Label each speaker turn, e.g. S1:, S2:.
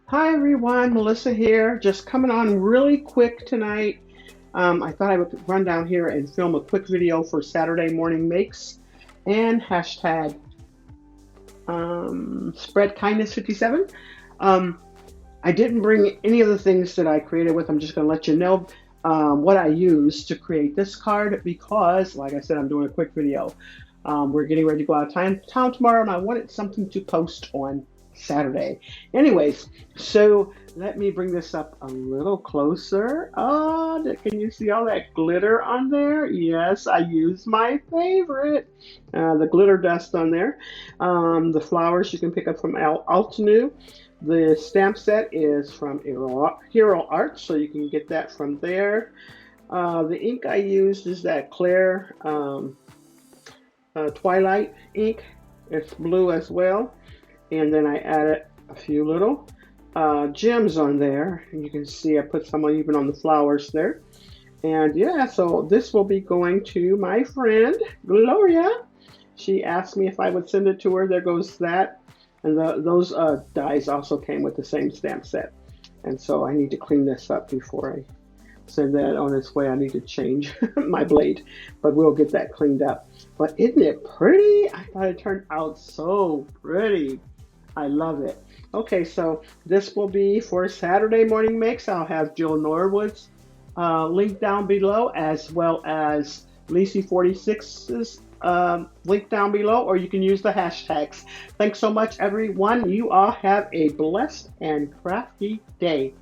S1: Hi everyone, Melissa here. Just coming on really quick tonight. I thought I would run down here and film a quick video for Saturday morning makes and hashtag spread kindness 57. Um, I didn't bring any of the things that I created with. I'm just going to let you know what I used to create this card because, like I said, I'm doing a quick video. We're getting ready to go out of town tomorrow, and I wanted something to post on Saturday. Anyways, so let me bring this up a little closer. Oh, can you see all that glitter on there? Yes, I used my favorite, the glitter dust on there. The flowers you can pick up from Altenew. The stamp set is from Hero Art, so you can get that from there. The ink I used is that Claire Twilight ink. It's blue as well. And then I added a few little gems on there. And you can see I put some even on the flowers there. And yeah, so this will be going to my friend Gloria. She asked me if I would send it to her. There goes that. And those dies also came with the same stamp set. And so I need to clean this up before I send that on its way. I need to change my blade, but we'll get that cleaned up. But isn't it pretty? I thought it turned out so pretty. I love it. Okay, so this will be for Saturday morning mix. I'll have Jill Norwood's link down below, as well as Lacey46's link down below, or you can use the hashtags. Thanks so much, everyone. You all have a blessed and crafty day.